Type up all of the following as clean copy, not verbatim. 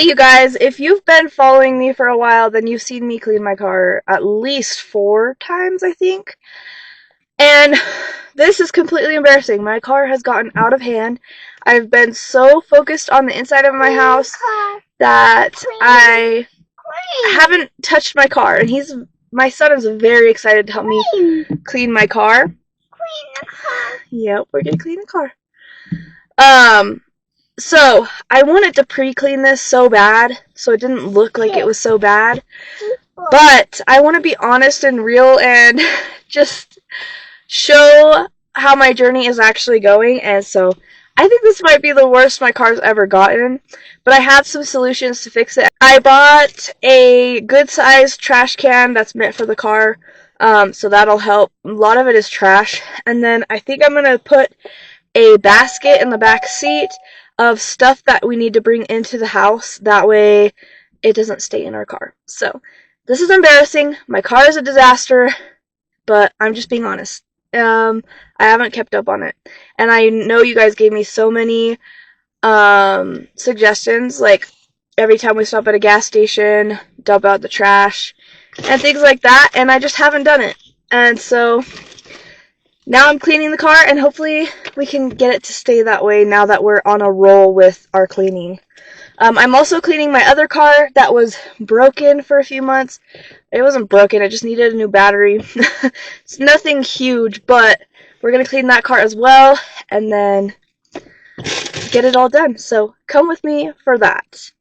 you guys, if you've been following me for a while, then you've seen me clean my car at least 4 times, I think. And this is completely embarrassing. My car has gotten out of hand. I've been so focused on the inside of my house that I haven't touched my car. And my son is very excited to help me clean my car. Yep, we're gonna clean the car. So I wanted to pre-clean this so bad, so it didn't look like it was so bad. But I want to be honest and real and just show how my journey is actually going. And so I think this might be the worst my car's ever gotten, but I have some solutions to fix it. I bought a good-sized trash can that's meant for the car, so that'll help. A lot of it is trash. And then I think I'm going to put a basket in the back seat of stuff that we need to bring into the house. That way it doesn't stay in our car. So this is embarrassing. My car is a disaster, but I'm just being honest. I haven't kept up on it. And I know you guys gave me so many suggestions, like every time we stop at a gas station, dump out the trash, and things like that, and I just haven't done it. And so now I'm cleaning the car, and hopefully we can get it to stay that way now that we're on a roll with our cleaning. I'm also cleaning my other car that was broken for a few months. It wasn't broken, it just needed a new battery. It's nothing huge, but we're going to clean that car as well, and then get it all done. So come with me for that.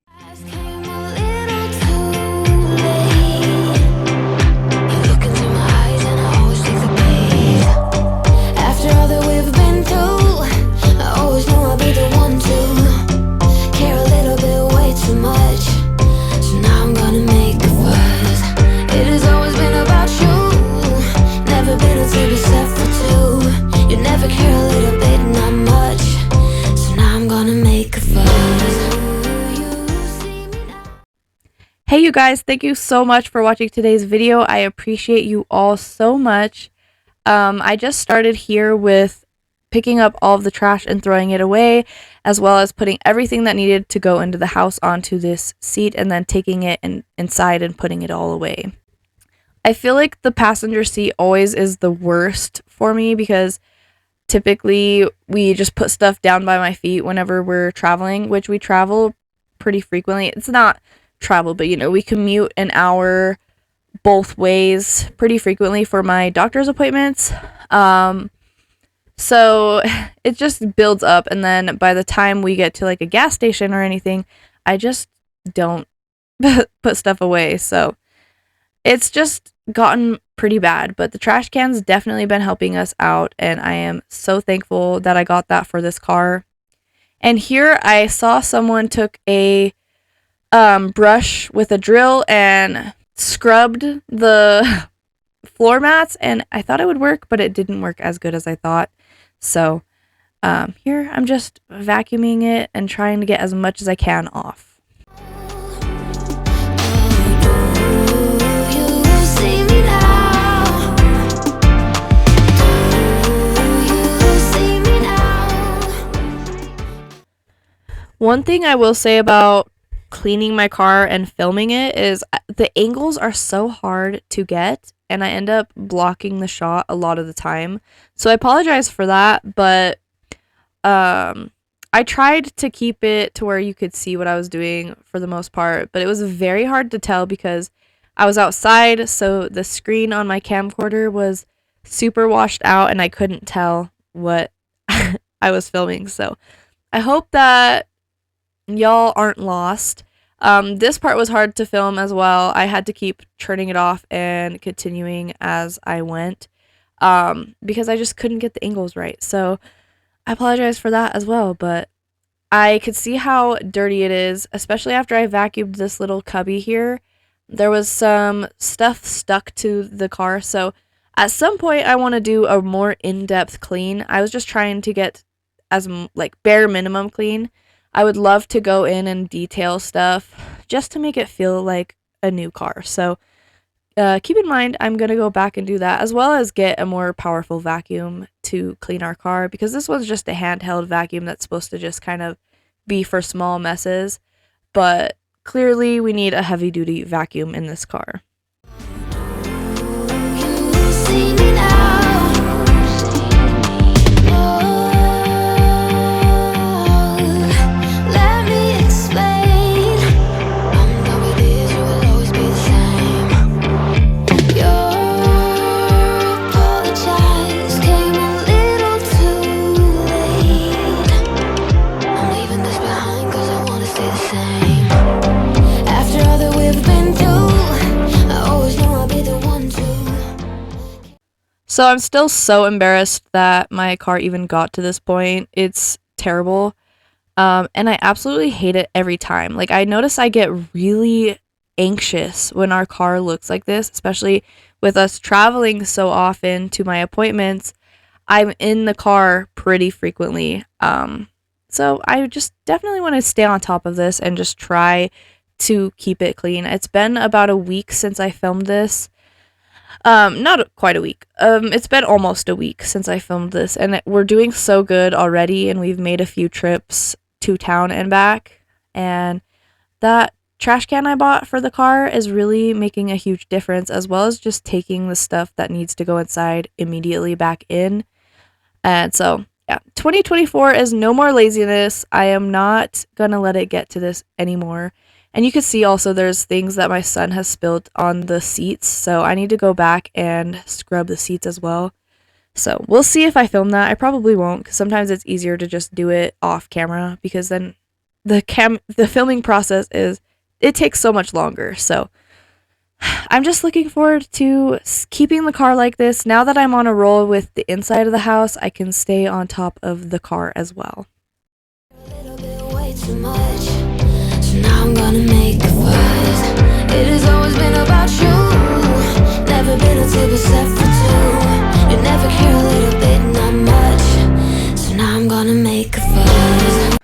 Hey you guys, thank you so much for watching today's video. I appreciate you all so much. I just started here with picking up all of the trash and throwing it away, as well as putting everything that needed to go into the house onto this seat and then taking it inside and putting it all away. I feel like the passenger seat always is the worst for me because typically we just put stuff down by my feet whenever we're traveling, which we travel pretty frequently. It's not travel, but we commute an hour both ways pretty frequently for my doctor's appointments. So it just builds up, and then by the time we get to like a gas station or anything, I just don't put stuff away. So it's just gotten pretty bad, but the trash can's definitely been helping us out, and I am so thankful that I got that for this car. And here I saw someone took a brush with a drill and scrubbed the floor mats, and I thought it would work, but it didn't work as good as I thought. So here I'm just vacuuming it and trying to get as much as I can off. One thing I will say about cleaning my car and filming it is the angles are so hard to get, and I end up blocking the shot a lot of the time. So I apologize for that, but I tried to keep it to where you could see what I was doing for the most part, but it was very hard to tell because I was outside, so the screen on my camcorder was super washed out and I couldn't tell what I was filming. So I hope that y'all aren't lost. This part was hard to film as well. I had to keep turning it off and continuing as I went because I just couldn't get the angles right. So I apologize for that as well, but I could see how dirty it is, especially after I vacuumed this little cubby here. There was some stuff stuck to the car, so at some point I want to do a more in-depth clean. I was just trying to get as bare minimum clean. I would love to go in and detail stuff just to make it feel like a new car. So keep in mind, I'm going to go back and do that, as well as get a more powerful vacuum to clean our car, because this one's just a handheld vacuum that's supposed to just kind of be for small messes. But clearly we need a heavy duty vacuum in this car. So I'm still so embarrassed that my car even got to this point. It's terrible. And I absolutely hate it every time. Like, I notice I get really anxious when our car looks like this, especially with us traveling so often to my appointments. I'm in the car pretty frequently. So I just definitely want to stay on top of this and just try to keep it clean. It's been about a week since I filmed this. Not quite a week. It's been almost a week since I filmed this, and we're doing so good already, and we've made a few trips to town and back. And that trash can I bought for the car is really making a huge difference, as well as just taking the stuff that needs to go inside immediately back in. And so, yeah, 2024 is no more laziness. I am not gonna let it get to this anymore. And you can see also there's things that my son has spilled on the seats, so I need to go back and scrub the seats as well. So we'll see if I film that. I probably won't, because sometimes it's easier to just do it off camera, because then the filming process it takes so much longer. So I'm just looking forward to keeping the car like this. Now that I'm on a roll with the inside of the house, I can stay on top of the car as well. Now I'm gonna make a fuss. It has always been about you. Never been a table set for two. You never care a little bit, not much. So now I'm gonna make a fuss.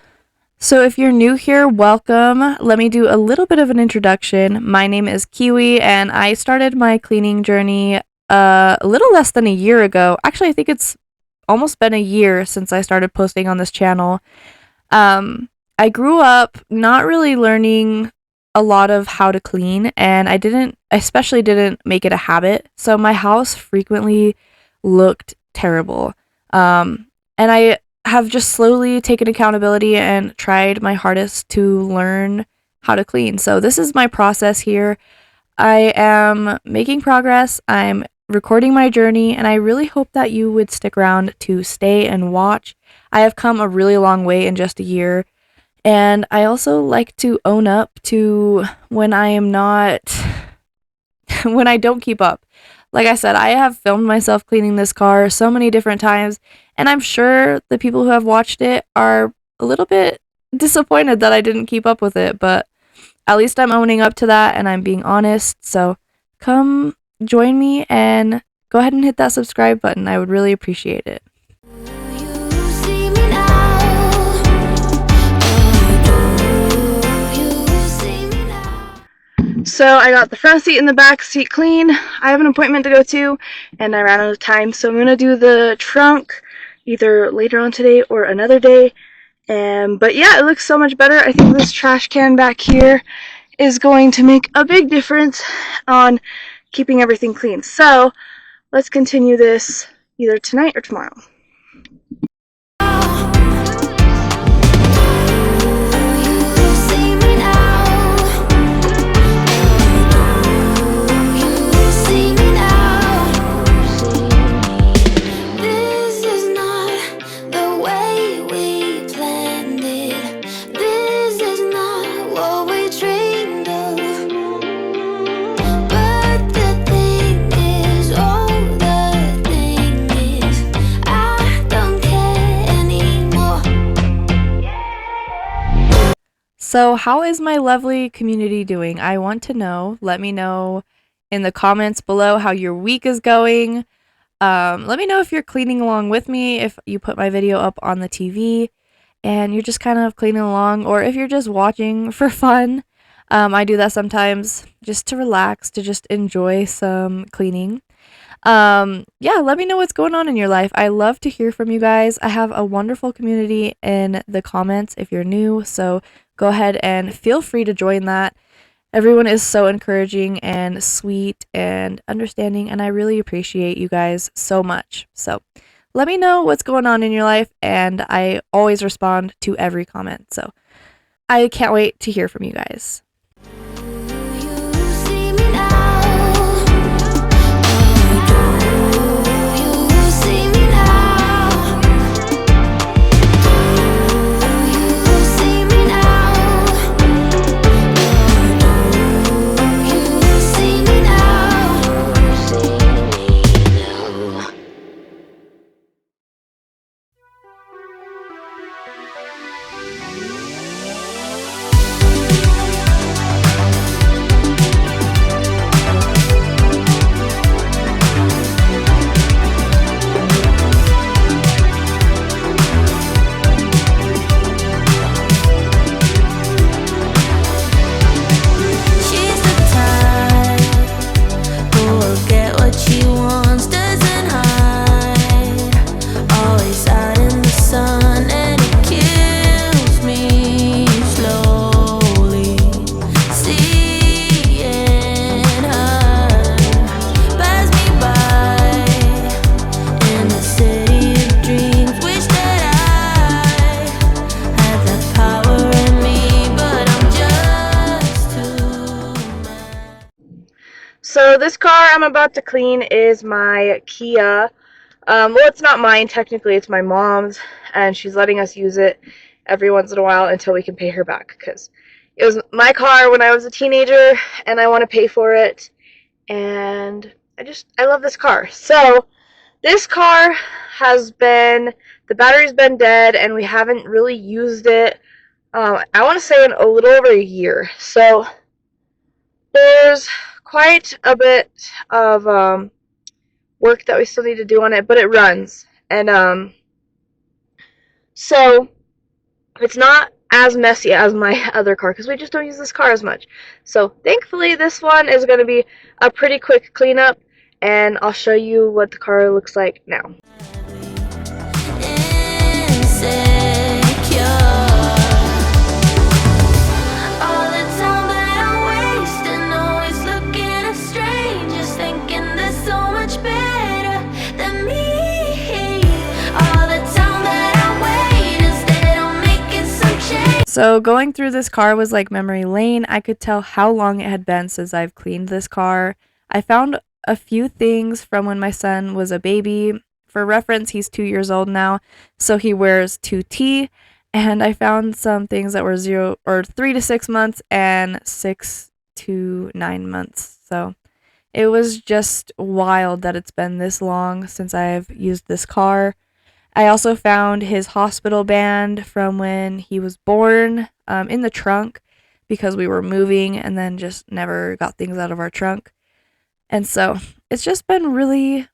So if you're new here, welcome. Let me do a little bit of an introduction. My name is Kiwi, and I started my cleaning journey a little less than a year ago. Actually, I think it's almost been a year since I started posting on this channel. I grew up not really learning a lot of how to clean, and I especially didn't make it a habit. So my house frequently looked terrible. And I have just slowly taken accountability and tried my hardest to learn how to clean. So this is my process here. I am making progress. I'm recording my journey, and I really hope that you would stick around to stay and watch. I have come a really long way in just a year. And I also like to own up to when I am not, when I don't keep up. Like I said, I have filmed myself cleaning this car so many different times, and I'm sure the people who have watched it are a little bit disappointed that I didn't keep up with it, but at least I'm owning up to that and I'm being honest. So come join me and go ahead and hit that subscribe button. I would really appreciate it. So I got the front seat and the back seat clean. I have an appointment to go to, and I ran out of time, so I'm going to do the trunk either later on today or another day. But yeah, it looks so much better. I think this trash can back here is going to make a big difference on keeping everything clean. So let's continue this either tonight or tomorrow. So how is my lovely community doing? I want to know. Let me know in the comments below how your week is going. Let me know if you're cleaning along with me, if you put my video up on the TV and you're just kind of cleaning along, or if you're just watching for fun. I do that sometimes just to relax, to just enjoy some cleaning. Yeah, let me know what's going on in your life. I love to hear from you guys. I have a wonderful community in the comments if you're new, so go ahead and feel free to join that. Everyone is so encouraging and sweet and understanding, and I really appreciate you guys so much. So let me know what's going on in your life, and I always respond to every comment. So I can't wait to hear from you guys. So this car I'm about to clean is my Kia. Well, it's not mine technically, it's my mom's, and she's letting us use it every once in a while until we can pay her back, because it was my car when I was a teenager and I want to pay for it, and I love this car. So this car the battery's been dead and we haven't really used it, I want to say in a little over a year. So there's quite a bit of work that we still need to do on it, but it runs. And so it's not as messy as my other car because we just don't use this car as much. So thankfully this one is going to be a pretty quick cleanup, and I'll show you what the car looks like now. So going through this car was like memory lane. I could tell how long it had been since I've cleaned this car. I found a few things from when my son was a baby. For reference, he's 2 years old now, so he wears 2T. And I found some things that were 3 to 6 months and 6 to 9 months. So it was just wild that it's been this long since I've used this car. I also found his hospital band from when he was born in the trunk because we were moving and then just never got things out of our trunk. And so it's just been really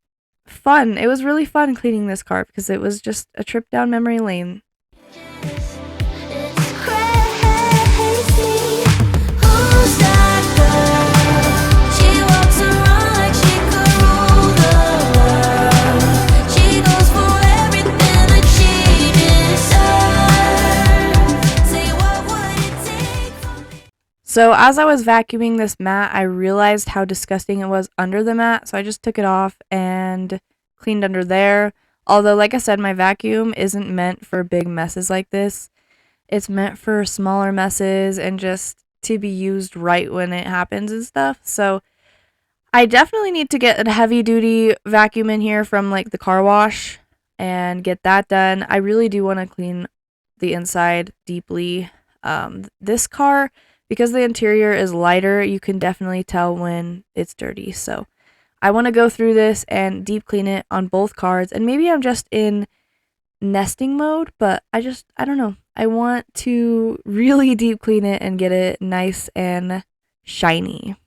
fun. It was really fun cleaning this car because it was just a trip down memory lane. So as I was vacuuming this mat, I realized how disgusting it was under the mat, so I just took it off and cleaned under there. Although, like I said, my vacuum isn't meant for big messes like this. It's meant for smaller messes and just to be used right when it happens and stuff. So I definitely need to get a heavy-duty vacuum in here from like the car wash and get that done. I really do want to clean the inside deeply. This car, because the interior is lighter, you can definitely tell when it's dirty. So I want to go through this and deep clean it on both cars. And maybe I'm just in nesting mode, but I don't know. I want to really deep clean it and get it nice and shiny.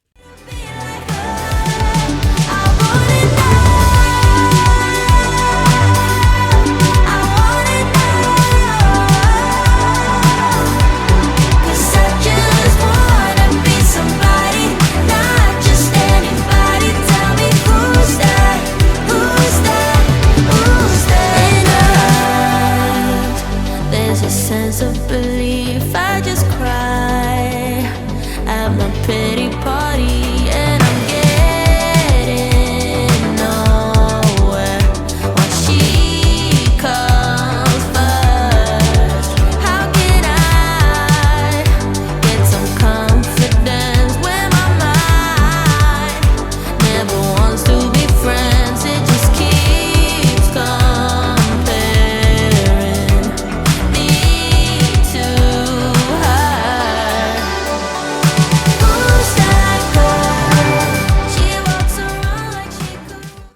Sense of belief, I just cry.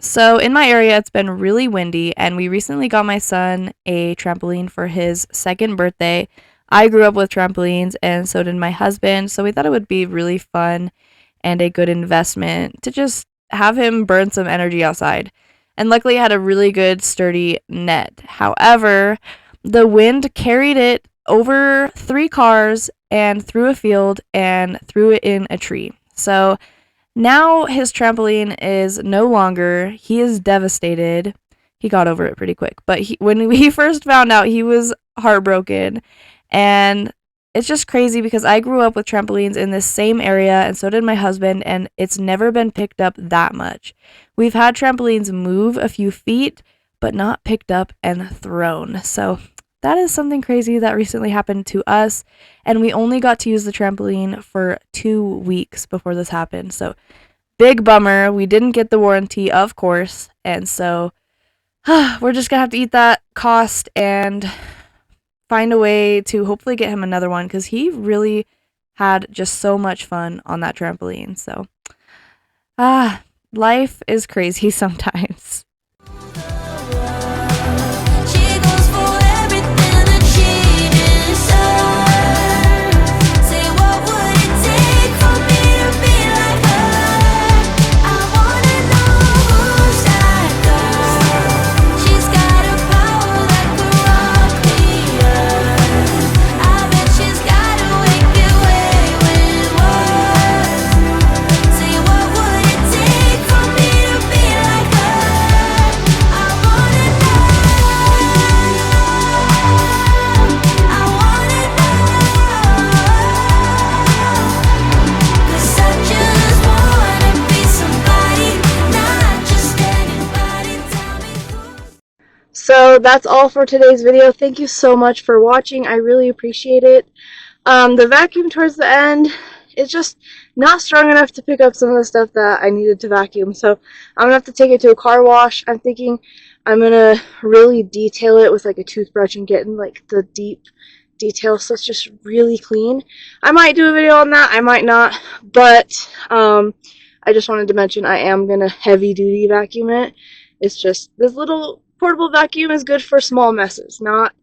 So, in my area, it's been really windy, and we recently got my son a trampoline for his second birthday. I grew up with trampolines, and so did my husband, so we thought it would be really fun and a good investment to just have him burn some energy outside. And luckily, it had a really good, sturdy net. However, the wind carried it over 3 cars and through a field and threw it in a tree. So now his trampoline is no longer. He is devastated. He got over it pretty quick, but when we first found out, he was heartbroken. And it's just crazy because I grew up with trampolines in this same area, and so did my husband, and it's never been picked up that much. We've had trampolines move a few feet, but not picked up and thrown. So that is something crazy that recently happened to us, and we only got to use the trampoline for 2 weeks before this happened. So big bummer. We didn't get the warranty, of course, and so we're just gonna have to eat that cost and find a way to hopefully get him another one because he really had just so much fun on that trampoline. So, life is crazy sometimes. So that's all for today's video. Thank you so much for watching. I really appreciate it. The vacuum towards the end is just not strong enough to pick up some of the stuff that I needed to vacuum. So I'm going to have to take it to a car wash. I'm thinking I'm going to really detail it with like a toothbrush and get in like the deep detail so it's just really clean. I might do a video on that. I might not. But I just wanted to mention I am going to heavy duty vacuum it. It's just this little portable vacuum is good for small messes, not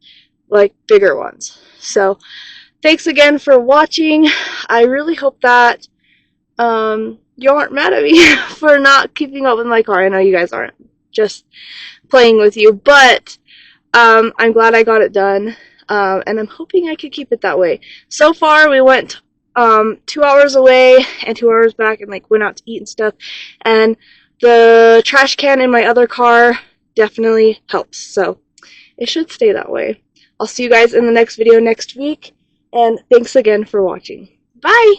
like bigger ones. So thanks again for watching. I really hope that you aren't mad at me for not keeping up with my car. I know you guys aren't, just playing with you, but I'm glad I got it done, and I'm hoping I could keep it that way. So far we went 2 hours away and 2 hours back and like went out to eat and stuff, and the trash can in my other car definitely helps, so it should stay that way. I'll see you guys in the next video next week, and thanks again for watching. Bye!